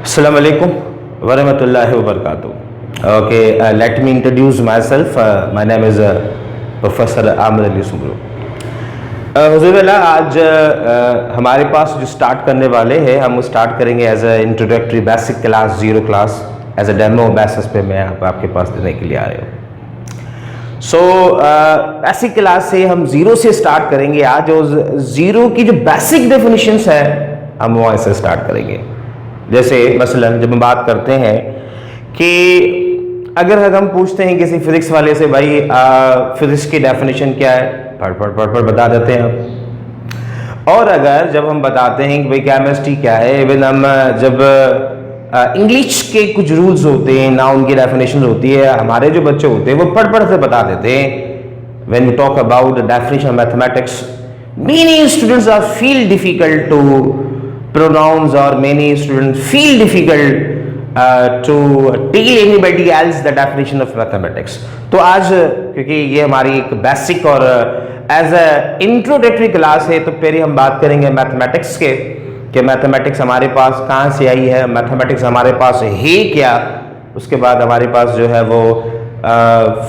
Assalamu alaikum wa rahmatullahi wa barakatuh. Okay, let me introduce myself. My name is Professor Amr Ali Sumru. हुज़ूर आज हमारे पास जो start करने वाले हैं हम स्टार्ट करेंगे as a introductory basic class zero class as a demo basis पे मैं आपके पास देने के लिए आ रहा हूँ। सो बेसिक क्लास से हम ज़ीरो से स्टार्ट करेंगे आज, और ज़ीरो की जो बेसिक डेफिनेशंस है हम वहाँ से स्टार्ट करेंगे। जैसे मसलन जब हम बात करते हैं कि अगर हम पूछते हैं किसी फिजिक्स वाले से भाई फिजिक्स की डेफिनेशन क्या है, फट बता देते हैं हम। और अगर जब हम बताते हैं कि भाई केमिस्ट्री क्या है, इवन हम जब इंग्लिश के कुछ रूल्स होते हैं ना, उनकी डेफिनेशन होती है, हमारे जो बच्चे होते हैं वो पढ़ से बता देते हैं। When we talk about the definition of mathematics, many students are feel difficult to pronouns, or many students feel difficult to tell anybody else the definition of mathematics. तो आज क्योंकि ये हमारी एक बेसिक और एज ए इंट्रोडक्टरी क्लास है, तो पहले हम बात करेंगे मैथमेटिक्स के कि मैथमेटिक्स हमारे पास कहाँ से आई है, मैथमेटिक्स हमारे पास है क्या। उसके बाद हमारे पास जो है वो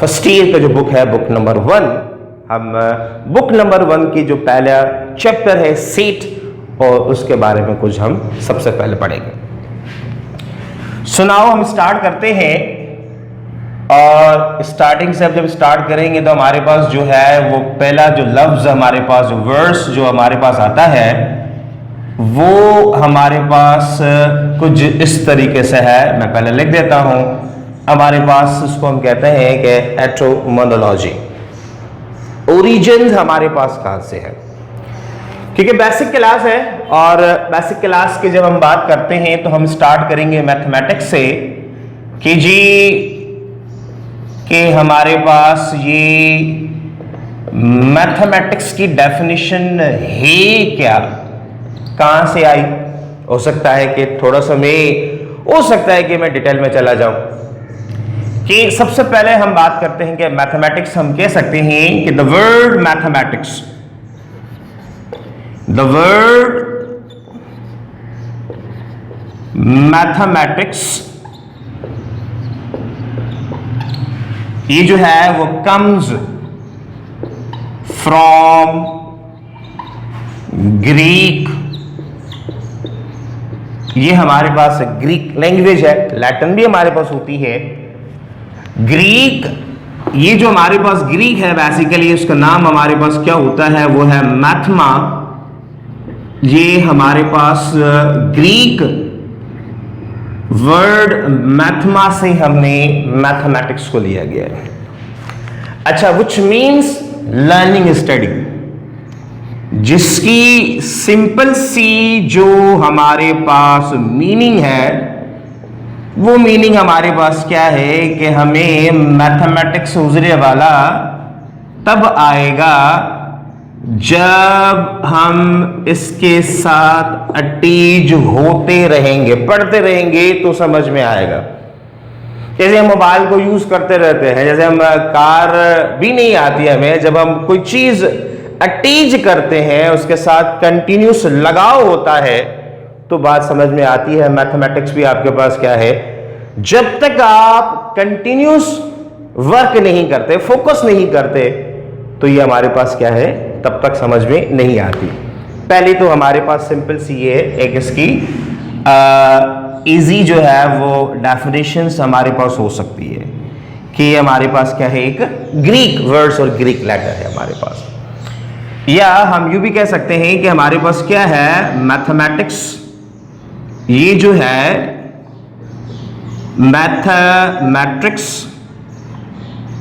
फर्स्ट ईयर का जो बुक है, बुक नंबर 1, हम बुक नंबर 1 की जो पहला चैप्टर है सेट, और उसके बारे में कुछ हम सबसे पहले पढ़ेंगे। सुनाओ हम स्टार्ट करते हैं, और स्टार्टिंग से जब स्टार्ट करेंगे तो हमारे पास जो है वो पहला जो लफ्ज हमारे पास, जो वर्ड्स जो हमारे पास आता है वो हमारे पास कुछ इस तरीके से है। मैं पहले लिख देता हूं। हमारे पास उसको हम कहते हैं कि एटोमोनोलॉजी। ओरिजिन हमारे पास कहां से है, क्योंकि बेसिक क्लास है, और बेसिक क्लास की जब हम बात करते हैं तो हम स्टार्ट करेंगे मैथमेटिक्स से कि जी कि हमारे पास ये मैथमेटिक्स की डेफिनेशन है क्या, कहां से आई। हो सकता है कि थोड़ा सा हो सकता है कि मैं डिटेल में चला जाऊं। कि सबसे पहले हम बात करते हैं कि मैथमेटिक्स हम कह सकते हैं कि the word mathematics, the word mathematics, ये जो है वो comes from ग्रीक। ये हमारे पास ग्रीक लैंग्वेज है, लैटिन भी हमारे पास होती है। ग्रीक, ये जो हमारे पास ग्रीक है बेसिकली उसका नाम हमारे पास क्या होता है, वो है मैथमा। ये हमारे पास ग्रीक वर्ड मैथमा से हमने मैथमेटिक्स को लिया गया है। अच्छा, विच मीन्स लर्निंग स्टडी, जिसकी सिंपल सी जो हमारे पास मीनिंग है, वो मीनिंग हमारे पास क्या है कि हमें मैथमेटिक्स उजरे वाला तब आएगा जब हम इसके साथ अटैच होते रहेंगे, पढ़ते रहेंगे तो समझ में आएगा। जैसे हम मोबाइल को यूज करते रहते हैं, जैसे हम कार भी नहीं आती हमें, जब हम कोई चीज अटैच करते हैं उसके साथ कंटिन्यूस लगाव होता है तो बात समझ में आती है। मैथमेटिक्स भी आपके पास क्या है, जब तक आप कंटिन्यूस वर्क नहीं करते, फोकस नहीं करते, तो ये हमारे पास क्या है तब तक समझ में नहीं आती। पहले तो हमारे पास सिंपल सी ये एक इसकी इजी जो है वो डेफिनेशंस हमारे पास हो सकती है कि हमारे पास क्या है, एक ग्रीक वर्ड्स और ग्रीक लेटर है हमारे पास। या हम यूं भी कह सकते हैं कि हमारे पास क्या है, मैथमेटिक्स ये जो है मैथमेटिक्स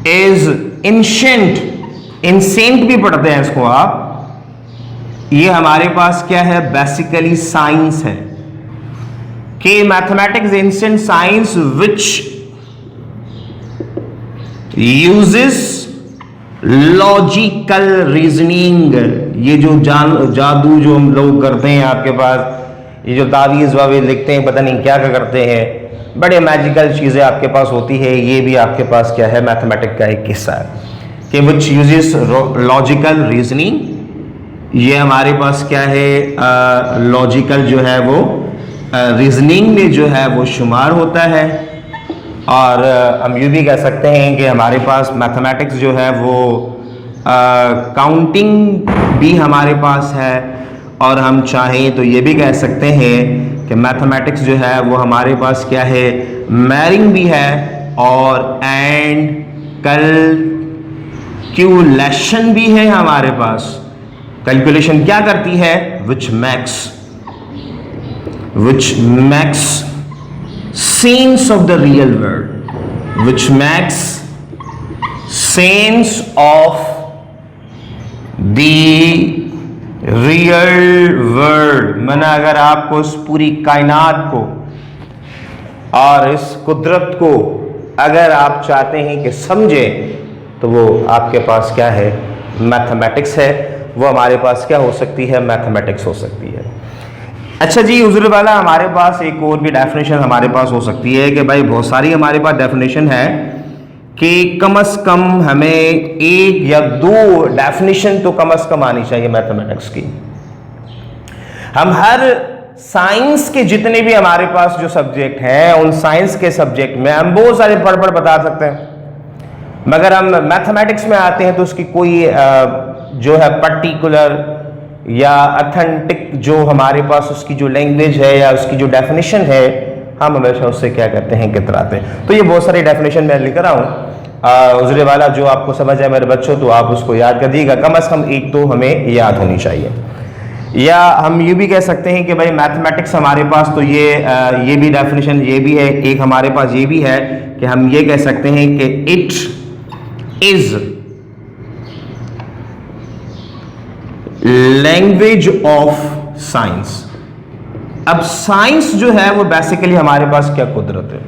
इज एंशिएंट, एंशिएंट भी पढ़ते हैं इसको आप। ये हमारे पास क्या है, बेसिकली साइंस है कि mathematics ancient science which uses logical reasoning. ये जो जादू जो हम लोग करते हैं आपके पास, ये जो तावीज़ वावीज़ लिखते हैं, पता नहीं क्या क्या करते हैं, बड़े मैजिकल चीज़ें आपके पास होती है। ये भी आपके पास क्या है, मैथमेटिक्स का एक हिस्सा है कि विच यूजेस लॉजिकल रीजनिंग। ये हमारे पास क्या है, लॉजिकल जो है वो रीजनिंग में जो है वो शुमार होता है। और हम यूँ भी कह सकते हैं कि हमारे पास मैथमेटिक्स जो है वो काउंटिंग भी हमारे पास है, और हम चाहें तो ये भी कह सकते हैं कि मैथमेटिक्स जो है वो हमारे पास क्या है, मैरिंग भी है और एंड कैलकुलेशन भी है हमारे पास। कैलकुलेशन क्या करती है, विच makes sense of the real world, which makes sense of the real world। मैंने अगर आपको इस पूरी कायनात को और इस कुदरत को अगर आप चाहते हैं कि समझे, तो वो आपके पास क्या है, मैथमेटिक्स है। वो हमारे पास क्या हो सकती है, मैथमेटिक्स हो सकती है। अच्छा जी हुजूर वाला, हमारे पास एक और भी डेफिनेशन हमारे पास हो सकती है कि भाई बहुत सारी हमारे पास डेफिनेशन है कि कम से कम हमें एक या दो डेफिनेशन तो कम से कम आनी चाहिए मैथमेटिक्स की। हम हर साइंस के जितने भी हमारे पास जो सब्जेक्ट हैं, उन साइंस के सब्जेक्ट में हम बहुत सारे पढ़ बता सकते हैं, मगर हम मैथमेटिक्स में आते हैं तो उसकी कोई जो है पर्टिकुलर या ऑथेंटिक जो हमारे पास उसकी जो लैंग्वेज है या उसकी जो डेफिनेशन है, हम हमेशा उससे क्या करते हैं, कितराते हैं। तो ये बहुत सारी डेफिनेशन मैं लेकर आऊँ हुजूर वाला, जो आपको समझ है मेरे बच्चों, तो आप उसको याद कर दीजिएगा। कम से कम एक तो हमें याद होनी चाहिए। या हम ये भी कह सकते हैं कि भाई मैथमेटिक्स हमारे पास तो ये भी डेफिनेशन ये भी है, एक हमारे पास ये भी है कि हम ये कह सकते हैं कि it is language of science. अब साइंस जो है वो बेसिकली हमारे पास क्या कुदरत है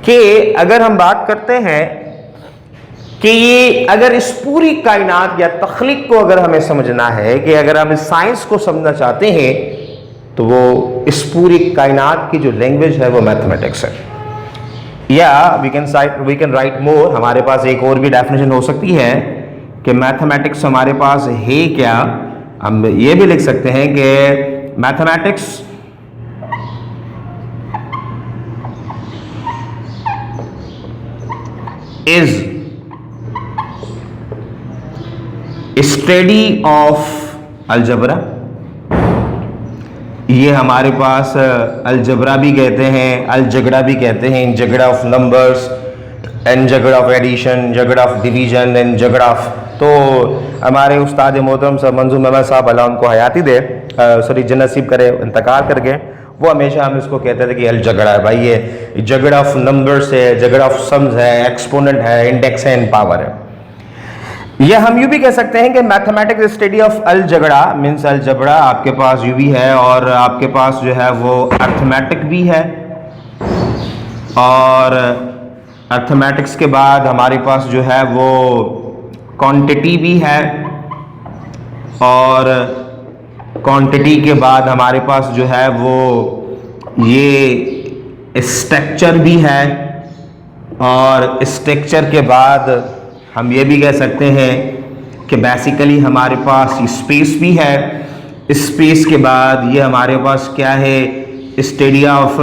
कि अगर हम बात करते हैं कि ये अगर इस पूरी कायनात या तख्लीक को अगर हमें समझना है, कि अगर हम इस साइंस को समझना चाहते हैं, तो वो इस पूरी कायनात की जो लैंग्वेज है वो मैथमेटिक्स है। या वी कैन राइट मोर, हमारे पास एक और भी डेफिनेशन हो सकती है कि मैथमेटिक्स हमारे पास है क्या। हम ये भी लिख सकते हैं कि mathematics is study of algebra. ये हमारे पास अलजबरा भी कहते हैं, अलजगड़ा भी कहते हैं, जगड़ा ऑफ नंबर्स एंड जगड़ा ऑफ एडिशन, जगड़ा ऑफ डिवीजन एंड जगड़ा ऑफ। तो हमारे उस्ताद मोहतरम सर मंजूर मेहमद साहब अल्लाह उनको हयाती दे, सॉरी जन्नत करे, इंतकाल कर गए, वो हमेशा हम इसको कहते थे कि अलजगड़ा है भाई, ये जगड़ा ऑफ नंबर्स है, जगड़ा ऑफ सम्स है, एक्सपोनेंट है, इंडेक्स है एंड पावर है। या हम यूँ भी कह सकते हैं कि मैथमेटिक्स स्टडी ऑफ अलजगड़ा मीन्स अलजबड़ा आपके पास यूँ भी है, और आपके पास जो है वो अर्थमेटिक भी है, और अर्थमेटिक्स के बाद हमारे पास जो है वो क्वांटिटी भी है, और क्वांटिटी के बाद हमारे पास जो है वो ये स्ट्रक्चर भी है, और स्ट्रक्चर के बाद हम ये भी कह सकते हैं कि बेसिकली हमारे पास स्पेस भी है। स्पेस के बाद ये हमारे पास क्या है, स्टडी ऑफ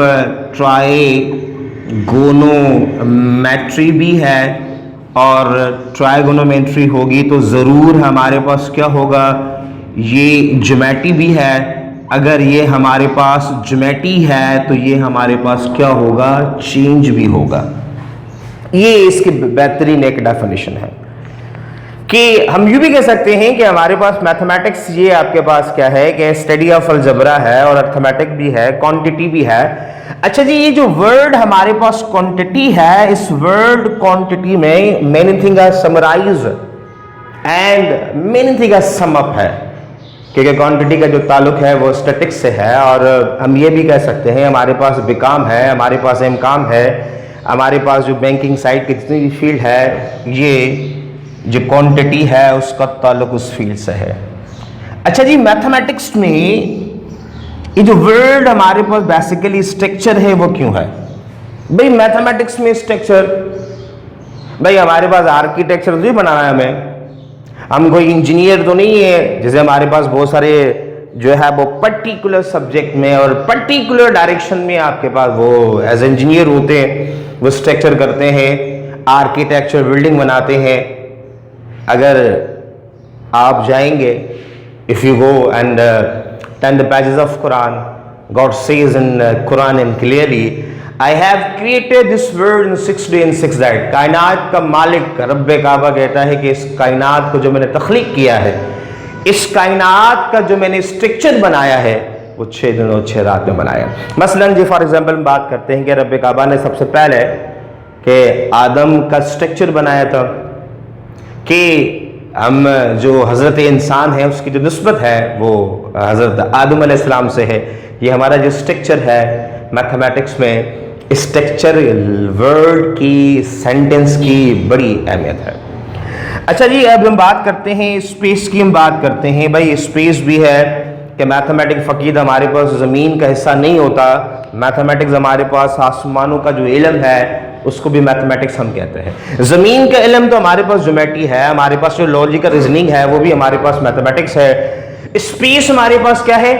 ट्राइगोनोमेट्री भी है, और ट्राइगोनोमेट्री होगी तो ज़रूर हमारे पास क्या होगा, ये ज्योमेट्री भी है। अगर ये हमारे पास ज्योमेट्री है तो ये हमारे पास क्या होगा, चेंज भी होगा। ये इसकी बेहतरीन एक डेफिनेशन है कि हम यूँ भी कह सकते हैं कि हमारे पास मैथमेटिक्स ये आपके पास क्या है कि स्टडी ऑफ अलजबरा है, और अर्थमेटिक भी है, क्वांटिटी भी है। अच्छा जी, ये जो वर्ड हमारे पास क्वांटिटी है, इस वर्ड क्वांटिटी में many thing are summarize and many thing are sum up है, क्योंकि क्वांटिटी का जो ताल्लुक है वो स्टैटिक्स से है। और हम ये भी कह सकते हैं हमारे पास बिकाम है, हमारे पास एमकाम है, हमारे पास जो बैंकिंग साइड की जितनी भी फील्ड है, ये जो क्वांटिटी है उसका ताल्लुक उस फील्ड से है। अच्छा जी, मैथमेटिक्स में ये जो वर्ड हमारे पास बेसिकली स्ट्रक्चर है वो क्यों है भाई? मैथमेटिक्स में स्ट्रक्चर, भाई हमारे पास आर्किटेक्चर तो नहीं बनाना है हमें, हम कोई इंजीनियर तो नहीं है जैसे हमारे पास बहुत सारे जो है वो पर्टिकुलर सब्जेक्ट में और पर्टिकुलर डायरेक्शन में आपके पास वो एज इंजीनियर होते हैं, वो स्ट्रक्चर करते हैं, आर्किटेक्चर बिल्डिंग बनाते हैं। अगर आप जाएंगे, if you go and turn the pages of Quran, God says in Quran and clearly, I have created this world in 6 days and 6 nights। कायनात का मालिक रब्बे काबा कहता है कि इस कायनात को जो मैंने तख्लीक किया है, इस कायनात का जो मैंने स्ट्रक्चर बनाया है, वो 6 दिन और 6 रात में बनाया। मसलन जी फॉर एग्जांपल हम बात करते हैं कि रब्बे काबा ने सबसे पहले कि आदम का स्ट्रक्चर बनाया था कि हम जो हज़रत इंसान है उसकी जो निस्बत है वो हज़रत आदम अलैहिस्सलाम से है। ये हमारा जो स्ट्रक्चर है मैथमेटिक्स में, स्ट्रक्चर वर्ड की, सेंटेंस की बड़ी अहमियत है। अच्छा जी, अब हम बात करते हैं स्पेस की। हम बात करते हैं भाई स्पेस भी है कि मैथमेटिक्स फ़कीद हमारे पास ज़मीन का हिस्सा नहीं होता। मैथमेटिक्स हमारे पास आसमानों का जो इल्म है उसको भी मैथमेटिक्स हम कहते हैं। ज़मीन का इल्म तो हमारे पास ज्योमेट्री है, हमारे पास जो लॉजिकल रीजनिंग है वो भी हमारे पास मैथमेटिक्स है। स्पेस हमारे पास क्या है,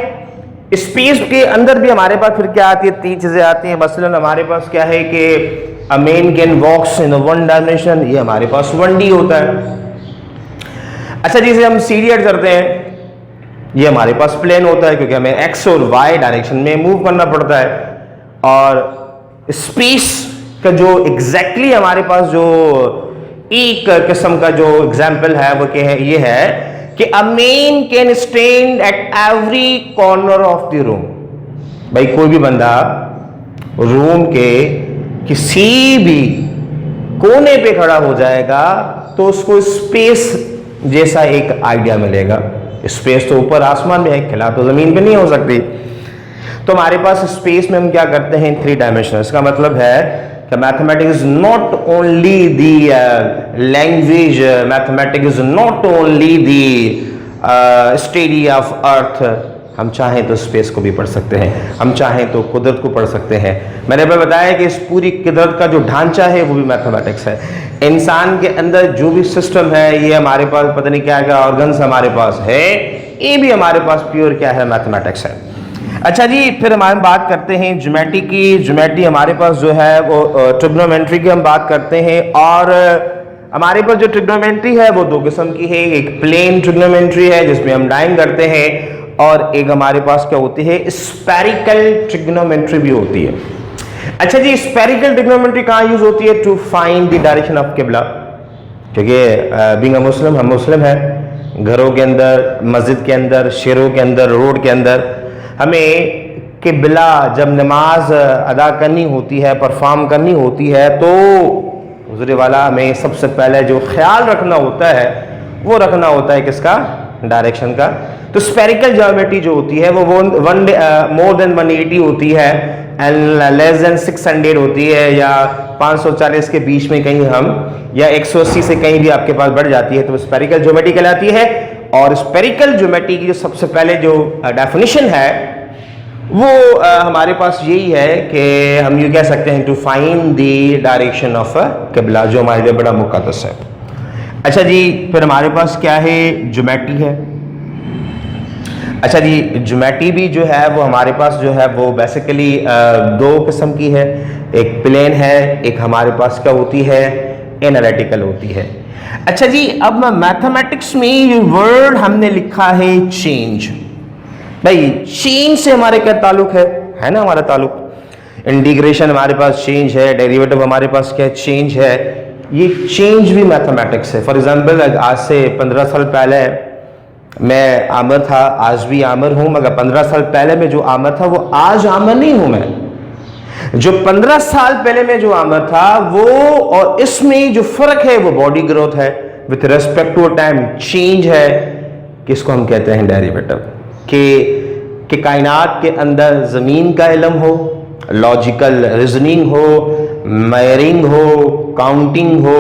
स्पेस के अंदर भी हमारे पास फिर क्या आती है, 3 चीज़ें आती हैं। मसलन हमारे पास क्या है कि a man can walks in 1 dimension, ये हमारे पास 1D होता है। अच्छा, जिसे हम सीरियड करते हैं ये हमारे पास प्लेन होता है क्योंकि हमें एक्स और वाई डायरेक्शन में मूव करना पड़ता है। और स्पेस का जो एग्जैक्टली हमारे पास जो एक किस्म का जो एग्जाम्पल है वो क्या है, ये है कि a man can stand at every corner of the room. भाई कोई भी बंदा रूम के किसी भी कोने पे खड़ा हो जाएगा तो उसको स्पेस जैसा एक आइडिया मिलेगा। स्पेस तो ऊपर आसमान में है, खिला तो जमीन पे नहीं हो सकती। तो हमारे पास स्पेस में हम क्या करते हैं, 3 डायमेंशन। इसका मतलब है कि mathematics is not only the language, mathematics is not only the study of earth. हम चाहें तो स्पेस को भी पढ़ सकते हैं, हम चाहें तो कुदरत को पढ़ सकते हैं। मैंने अभी बताया कि इस पूरी कुदरत का जो ढांचा है वो भी मैथमेटिक्स है। इंसान के अंदर जो भी सिस्टम है, ये हमारे पास पता नहीं क्या क्या ऑर्गन्स हमारे पास है, ये भी हमारे पास प्योर क्या है, मैथमेटिक्स है। अच्छा जी, फिर हम बात करते हैं ज्योमेट्री की। ज्योमेट्री हमारे पास जो है वो ट्रिग्नोमेट्री की हम बात करते हैं। और हमारे पास जो ट्रिग्नोमेट्री है वो 2 किस्म की है। एक प्लेन ट्रिग्नोमेट्री है जिसमें हम लाइन करते हैं, और एक हमारे पास क्या होती है, स्फेरिकल ट्रिग्नोमेट्री भी होती है। अच्छा जी, स्फेरिकल ट्रिग्नोमेट्री कहाँ यूज होती है, to find the direction of qibla. क्योंकि बीइंग अ मुस्लिम, हम मुस्लिम हैं, घरों के अंदर, मस्जिद के अंदर, शहरों के अंदर, रोड के अंदर हमें किबला जब नमाज अदा करनी होती है, परफॉर्म करनी होती है, तो हुज़ूर वाला हमें सबसे पहले जो ख्याल रखना होता है वो रखना होता है किसका, डायरेक्शन का। तो स्फेरिकल ज्योमेट्री जो होती है वो मोर देन 180 होती है एंड लेस देन 600 होती है, या 540 के बीच में कहीं हम, या 180 से कहीं भी आपके पास बढ़ जाती है तो स्फेरिकल ज्योमेट्री कहलाती है। और स्फेरिकल ज्योमेट्री की जो सबसे पहले जो डेफिनेशन है वो हमारे पास यही है कि हम ये कह सकते हैं to find the direction of qibla, जो हमारे लिए बड़ा मुक़द्दस है। अच्छा जी, फिर हमारे पास क्या है, ज्योमेट्री है। अच्छा जी, ज्योमेट्री भी जो है वो हमारे पास जो है वो बेसिकली 2 किस्म की है। एक प्लेन है, एक हमारे पास क्या होती है, एनालिटिकल होती है। अच्छा जी, अब मैथमेटिक्स में ये वर्ड हमने लिखा है चेंज। भाई चेंज से हमारे क्या ताल्लुक है ना, हमारा ताल्लुक इंटीग्रेशन हमारे पास चेंज है, डेरिवेटिव हमारे पास क्या चेंज है। ये चेंज भी मैथमेटिक्स है। फॉर एग्जांपल आज से 15 साल पहले मैं आमिर था, आज भी आमिर हूं, मगर 15 साल पहले में जो आमिर था वो आज आमिर नहीं हूं मैं। जो 15 साल पहले में जो आमिर था वो और इसमें जो फर्क है वो बॉडी ग्रोथ है with respect to time, change है, किसको हम कहते हैं डेरिवेटिव। कि कायनात के अंदर ज़मीन का इल्म हो, लॉजिकल रीजनिंग हो, मेयरिंग हो, काउंटिंग हो,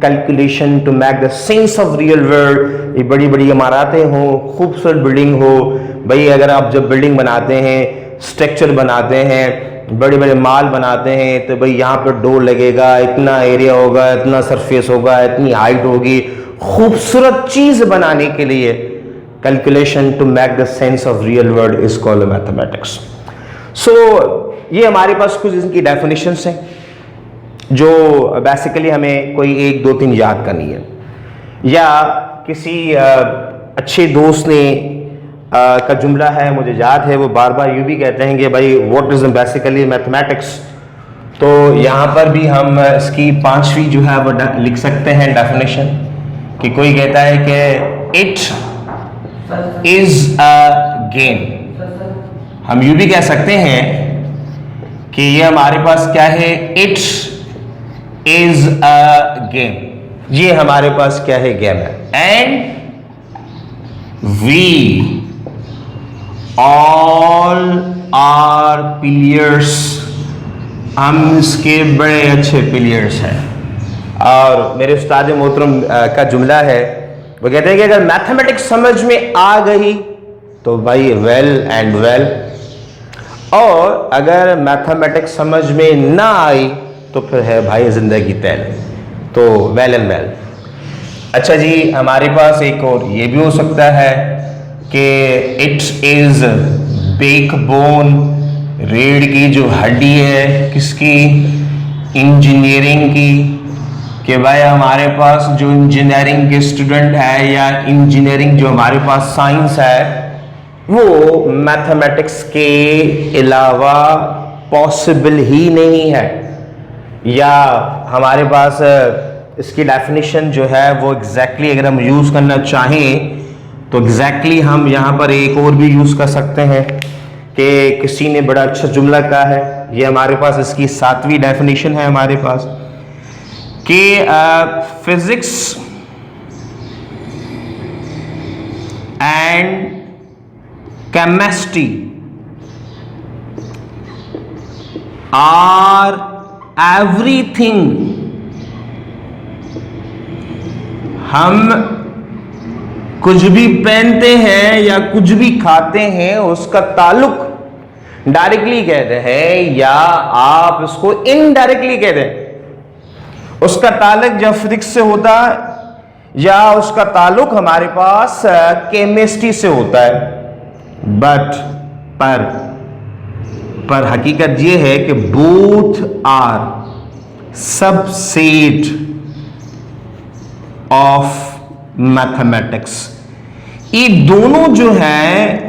calculation to make the sense of real world, ये बड़ी बड़ी इमारतें हो, खूबसूरत बिल्डिंग हो। भाई अगर आप जब बिल्डिंग बनाते हैं, स्ट्रक्चर बनाते हैं, बड़े बड़े माल बनाते हैं, तो भाई यहाँ पर डोर लगेगा, इतना एरिया होगा, इतना सरफेस होगा, इतनी हाइट होगी। खूबसूरत चीज़ बनाने के लिए calculation to make the sense of real world is called mathematics. So ये हमारे पास कुछ इनकी definitions हैं जो बेसिकली हमें कोई 1 2 3 याद करनी है, या किसी अच्छे दोस्त ने का जुमला है मुझे याद है, वो बार बार यूँ भी कहते हैं कि भाई व्हाट इज बेसिकली मैथमेटिक्स। तो यहाँ पर भी हम इसकी 5वीं जो है वो लिख सकते हैं डेफिनेशन, कि कोई कहता है कि इट इज अ गेम। हम यूँ भी कह सकते हैं कि ये हमारे पास क्या है, इट इज अ गेम, ये हमारे पास क्या है, गेम है। And we all are players, हम इसके बड़े अच्छे प्लेयर्स हैं। और मेरे उस्ताद मोहतरम का जुमला है, वो कहते हैं कि अगर मैथमेटिक्स समझ में आ गई तो भाई वेल एंड वेल, और अगर मैथमेटिक्स समझ में ना आई तो फिर है भाई जिंदगी तैल, तो वेल एंड वेल। अच्छा जी, हमारे पास एक और ये भी हो सकता है कि इट इज बैकबोन, रीढ़ की जो हड्डी है किसकी, इंजीनियरिंग की, कि भाई हमारे पास जो इंजीनियरिंग के स्टूडेंट है या इंजीनियरिंग जो हमारे पास साइंस है वो मैथमेटिक्स के अलावा पॉसिबल ही नहीं है। या हमारे पास इसकी डेफिनेशन जो है वो एग्जैक्टली अगर हम यूज़ करना चाहें तो एग्जैक्टली हम यहाँ पर एक और भी यूज़ कर सकते हैं कि किसी ने बड़ा अच्छा जुमला कहा है, ये हमारे पास इसकी 7वीं डेफिनेशन है हमारे पास, कि physics and chemistry are everything. हम कुछ भी पहनते हैं या कुछ भी खाते हैं उसका ताल्लुक डायरेक्टली कहते हैं या आप उसको इनडायरेक्टली कहते हैं। उसका ताल्लुक जब फिजिक्स से होता है या उसका ताल्लुक हमारे पास केमिस्ट्री से होता है, बट पर हकीकत ये है कि both are subset of mathematics. ये दोनों जो है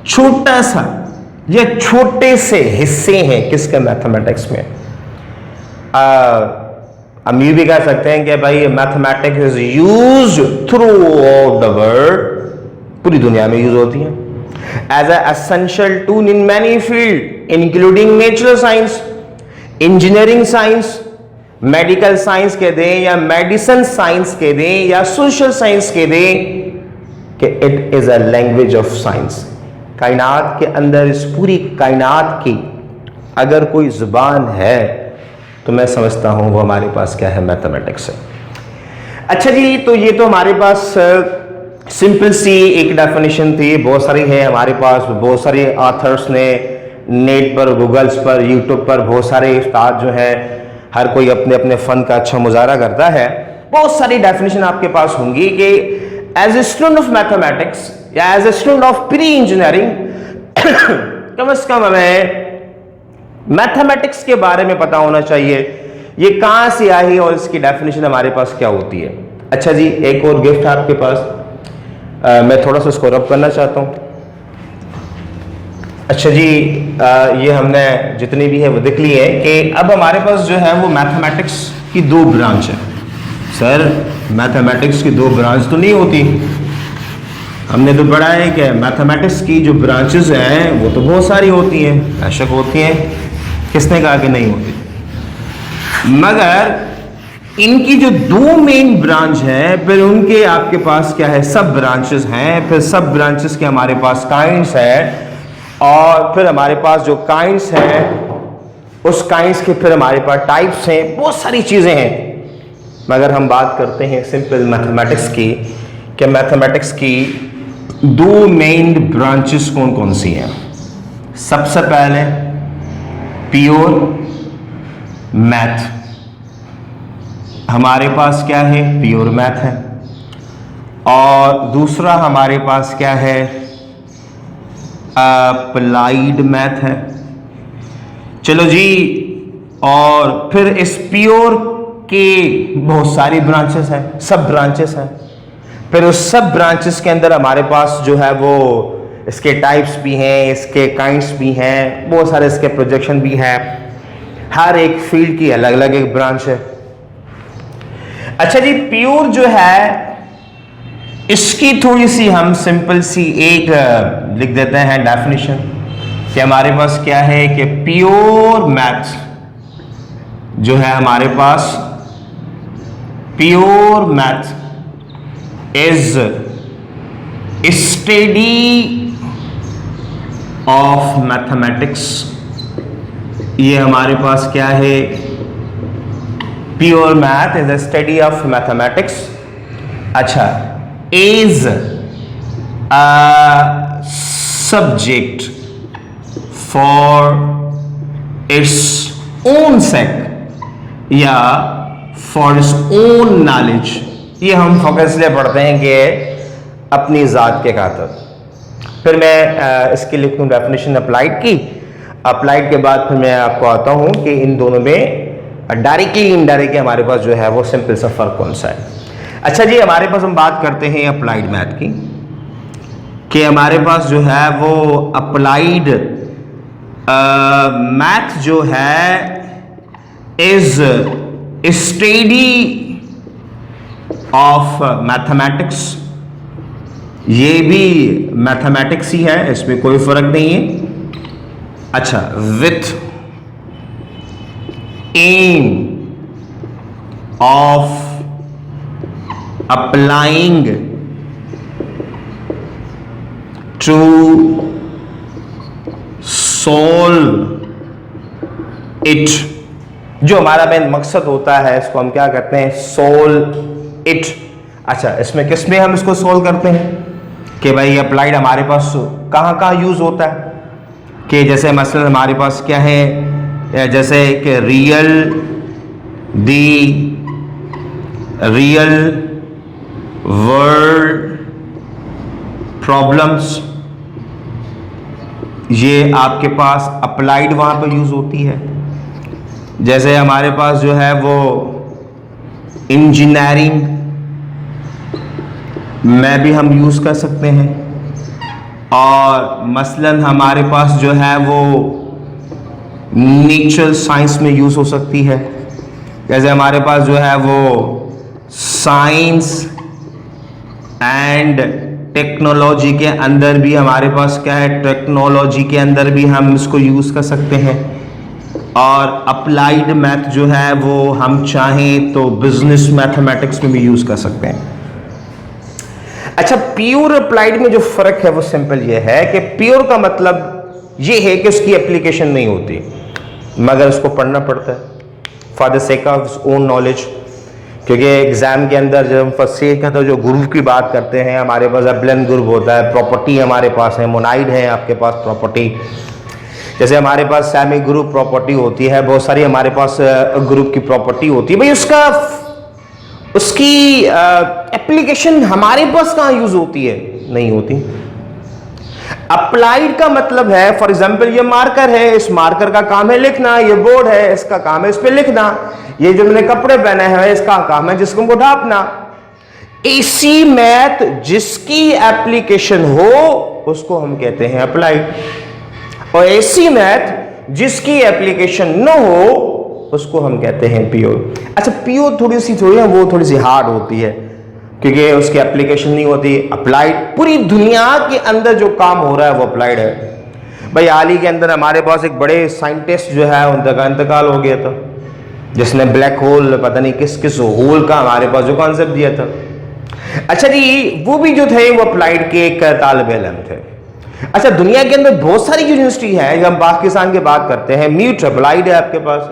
छोटा सा या छोटे से हिस्से हैं किसके, मैथमेटिक्स में। हम ये भी कह सकते हैं कि भाई mathematics is used throughout the world, पूरी दुनिया में यूज होती है as a essential tool in many field including natural science, engineering science, medical science के दें या मेडिसिन साइंस के दें या सोशल साइंस के दें, कि it is a language of science. कायनात के अंदर, इस पूरी कायनात की अगर कोई जुबान है तो मैं समझता हूं वो हमारे पास क्या है, मैथमेटिक्स है। अच्छा जी, तो ये तो हमारे पास सिंपल सी एक डेफिनेशन थी, बहुत सारी है हमारे पास, बहुत सारे ऑथर्स ने नेट पर, गूगल्स पर, यूट्यूब पर बहुत सारे उस्ताद जो है, हर कोई अपने अपने फन का अच्छा मुजाहरा करता है। बहुत सारी डेफिनेशन आपके पास होंगी कि as a student of mathematics या as a student of pre engineering कम से कम हमें मैथमेटिक्स के बारे में पता होना चाहिए, ये कहां से आई और इसकी डेफिनेशन हमारे पास क्या होती है। अच्छा जी, एक और गिफ्ट है आपके पास, मैं थोड़ा सा इसको रब करना चाहता हूं। अच्छा जी, ये हमने जितनी भी है वो देख ली है कि अब हमारे पास जो है वो मैथमेटिक्स की 2 ब्रांच है। सर मैथमेटिक्स की 2 ब्रांच तो नहीं होती, हमने तो पढ़ा है कि मैथमेटिक्स की जो ब्रांचेस हैं वो तो बहुत सारी होती हैं, बेशक होती हैं, किसने कहा कि नहीं होती, मगर इनकी जो 2 मेन ब्रांच हैं, फिर उनके आपके पास क्या है, सब ब्रांचेस हैं, फिर सब ब्रांचेस के हमारे पास काइंड्स है, और फिर हमारे पास जो काइंड्स हैं उस काइंड्स के फिर हमारे पास टाइप्स हैं, बहुत सारी चीजें हैं। मगर हम बात करते हैं सिंपल मैथमेटिक्स की, कि मैथमेटिक्स की 2 मेन ब्रांचेस कौन कौन सी हैं। सबसे पहले प्योर मैथ, हमारे पास क्या है, प्योर मैथ है, और दूसरा हमारे पास क्या है, अप्लाइड मैथ है। चलो जी, और फिर इस प्योर के बहुत सारी ब्रांचेस हैं, सब ब्रांचेस हैं। फिर उस सब ब्रांचेस के अंदर हमारे पास जो है वो इसके टाइप्स भी हैं, इसके काइंड्स भी हैं, बहुत सारे इसके प्रोजेक्शन भी हैं। हर एक फील्ड की अलग अलग एक ब्रांच है। अच्छा जी, प्योर जो है इसकी थोड़ी सी हम सिंपल सी एक लिख देते हैं डेफिनेशन कि हमारे पास क्या है कि प्योर मैथ जो है, हमारे पास pure math is study of mathematics. ये हमारे पास क्या है, pure math is a study of mathematics. अच्छा, is a subject for its own sake या for its own knowledge। ये हम फोकस इसलिए पढ़ते हैं कि अपनी ज़ात के खातिर। फिर मैं इसकी लिखूँ डेफिनेशन अप्लाइड की। अप्लाइड के बाद फिर मैं आपको आता हूँ कि इन दोनों में डायरेक्टली इनडायरेक्टली हमारे पास जो है वो सिंपल सा फर्क कौन सा है। अच्छा जी, हमारे पास हम बात करते हैं अप्लाइड मैथ की कि हमारे पास जो है वो अप्लाइड मैथ जो है इज स्टडी ऑफ मैथमेटिक्स। ये भी मैथमेटिक्स ही है, इसमें कोई फर्क नहीं है। अच्छा, with aim of applying to solve it। जो हमारा मेन मकसद होता है इसको हम क्या करते हैं, सोल्व इट। अच्छा, इसमें किस में हम इसको सोल्व करते हैं कि भाई अप्लाइड हमारे पास कहाँ कहाँ यूज होता है, कि जैसे मसलन हमारे पास क्या है, जैसे कि रियल वर्ल्ड प्रॉब्लम्स, ये आपके पास अप्लाइड वहां पर यूज होती है। जैसे हमारे पास जो है वो इंजीनियरिंग में भी हम यूज कर सकते हैं, और मसलन हमारे पास जो है वो नेचुरल साइंस में यूज हो सकती है। जैसे हमारे पास जो है वो साइंस एंड टेक्नोलॉजी के अंदर भी हमारे पास क्या है, टेक्नोलॉजी के अंदर भी हम इसको यूज कर सकते हैं। और अप्लाइड मैथ जो है वो हम चाहें तो बिजनेस मैथमेटिक्स में भी यूज कर सकते हैं। अच्छा, प्योर अप्लाइड में जो फर्क है वो सिंपल ये है कि प्योर का मतलब ये है कि उसकी एप्लीकेशन नहीं होती, मगर उसको पढ़ना पड़ता है for the sake of own knowledge. क्योंकि एग्जाम के अंदर जब हम फर्स्ट ईयर का तो जो ग्रुप की बात करते हैं, हमारे पास अपलाइन ग्रुप होता है, प्रॉपर्टी हमारे पास है, मोनाइड है आपके पास प्रॉपर्टी। जैसे हमारे पास सेमी ग्रुप प्रॉपर्टी होती है, बहुत सारी हमारे पास ग्रुप की प्रॉपर्टी होती है। भाई उसकी एप्लीकेशन हमारे पास कहाँ यूज होती है, नहीं होती। अप्लाइड का मतलब है, फॉर एग्जाम्पल ये मार्कर है, इस मार्कर का काम है लिखना, ये बोर्ड है, इसका काम है इस पे लिखना, ये जो मैंने कपड़े पहने हैं इसका काम है जिसको ढापना। ऐसी मैथ जिसकी एप्लीकेशन हो उसको हम कहते हैं अप्लाइड, और ऐसी मैथ जिसकी एप्लीकेशन न हो उसको हम कहते हैं प्योर। अच्छा, प्योर थोड़ी सी हार्ड होती है क्योंकि उसकी एप्लीकेशन नहीं होती। अप्लाइड पूरी दुनिया के अंदर जो काम हो रहा है वो अप्लाइड है। भाई हाल ही के अंदर हमारे पास एक बड़े साइंटिस्ट जो है उनका इंतकाल हो गया था, जिसने ब्लैक होल, पता नहीं किस किस होल का हमारे पास जो कॉन्सेप्ट दिया था। अच्छा जी, वो भी जो थे वो अप्लाइड के एक तालिब इल्म थे। अच्छा, दुनिया के अंदर बहुत सारी यूनिवर्सिटी है, जब हम पाकिस्तान की बात करते हैं मीट अप्लाइड है आपके पास,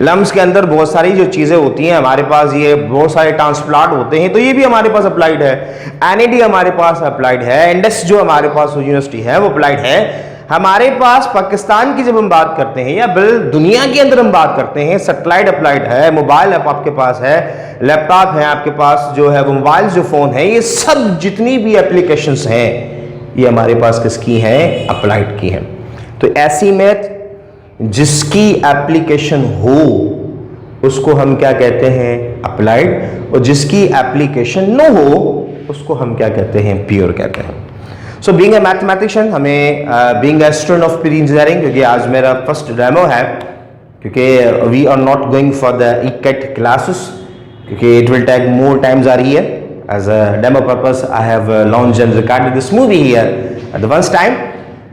लम्स के अंदर बहुत सारी जो चीजें होती हैं हमारे पास, ये बहुत सारे ट्रांसप्लांट होते हैं तो ये भी हमारे पास अप्लाइड है। एनआईडी हमारे पास अप्लाइड है, इंडस जो हमारे पास यूनिवर्सिटी है वो अप्लाइड है। हमारे पास पाकिस्तान की जब हम बात करते हैं या बिल दुनिया के अंदर हम बात करते हैं, सैटेलाइट अप्लाइड है, मोबाइल ऐप आपके पास है, लैपटॉप है आपके पास, जो है वो मोबाइल जो फ़ोन है, ये सब जितनी भी एप्लीकेशंस हैं ये हमारे पास किसकी हैं? अप्लाइड की हैं। तो ऐसी में जिसकी एप्लीकेशन हो उसको हम क्या कहते हैं? अप्लाइड। और जिसकी एप्लीकेशन न हो उसको हम क्या कहते हैं? प्योर कहते हैं। सो बीइंग ए मैथमेटिशियन, हमें being a student of pre engineering, क्योंकि आज मेरा फर्स्ट डेमो है, क्योंकि we are not going for the ECAT classes, क्योंकि it will take more times are here as a demo purpose. I have launched and recorded this movie here at the first time.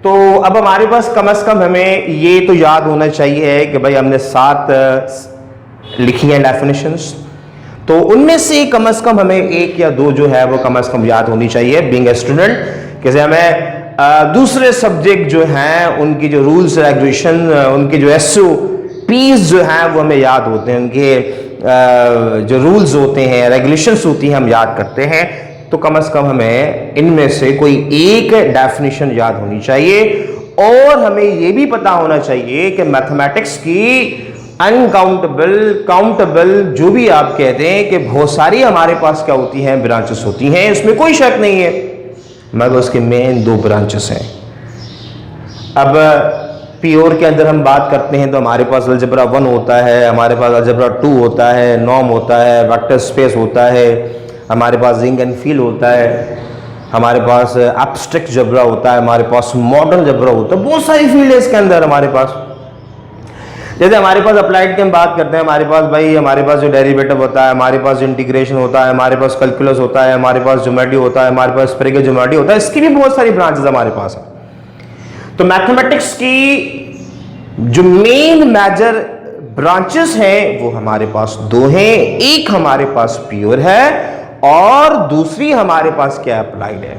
तो अब हमारे पास कम से कम हमें ये तो याद होना चाहिए कि भाई हमने 7 लिखी हैं डेफिनेशंस, तो उनमें से कम हमें 1 या 2 जो है वो कम से कम याद होनी चाहिए बीइंग ए स्टूडेंट। कैसे हमें दूसरे सब्जेक्ट जो हैं उनकी जो रूल्स रेगुलेशन, उनके जो SOPs जो हैं वो हमें याद होते हैं, उनके जो रूल्स होते हैं, रेगुलेशंस होती हैं, हम याद करते हैं। तो कम से कम हमें इनमें से कोई एक डेफिनेशन याद होनी चाहिए। और हमें ये भी पता होना चाहिए कि मैथमेटिक्स की अनकाउंटेबल, काउंटेबल, जो भी आप कहते हैं कि बहुत सारी हमारे पास क्या होती हैं? ब्रांचेस होती हैं, इसमें कोई शक नहीं है, मगर उसके मेन 2 ब्रांचेस हैं। अब प्योर के अंदर हम बात करते हैं तो हमारे पास अलजेब्रा 1 होता है, हमारे पास अलजेब्रा 2 होता है, नॉर्म होता है, वेक्टर स्पेस होता है, हमारे पास रिंग एंड फील होता है, हमारे पास एब्स्ट्रैक्ट जबरा होता है, हमारे पास मॉडर्न जबरा होता है, बहुत सारी फील्ड है इसके अंदर हमारे पास। जैसे हमारे पास अप्लाइड की हम बात करते हैं, हमारे पास भाई हमारे पास जो डेरिवेटिव होता है, हमारे पास जो इंटीग्रेशन होता है, हमारे पास कैलकुलस होता है, हमारे पास ज्योमेट्री होता है, हमारे पास स्पेरिकल ज्योमेट्री होता है, इसकी भी बहुत सारी ब्रांचेस हमारे पास है। तो मैथमेटिक्स की जो मेन मेजर ब्रांचेस हैं वो हमारे पास 2 हैं। एक हमारे पास प्योर है और दूसरी हमारे पास क्या? अप्लाइड है।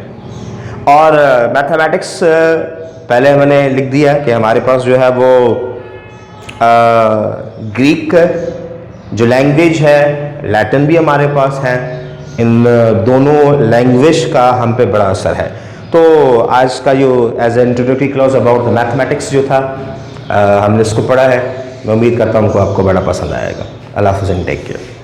और मैथमेटिक्स पहले मैंने लिख दिया कि हमारे पास जो है वो ग्रीक जो लैंग्वेज है, लैटिन भी हमारे पास है। इन दोनों लैंग्वेज का हम पे बड़ा असर है। तो आज का जो as a introductory class about the mathematics जो था, हमने इसको पढ़ा है। मैं उम्मीद करता हूँ आपको बड़ा पसंद आएगा। अल्लाह हाफ़िज़ एंड टेक केयर।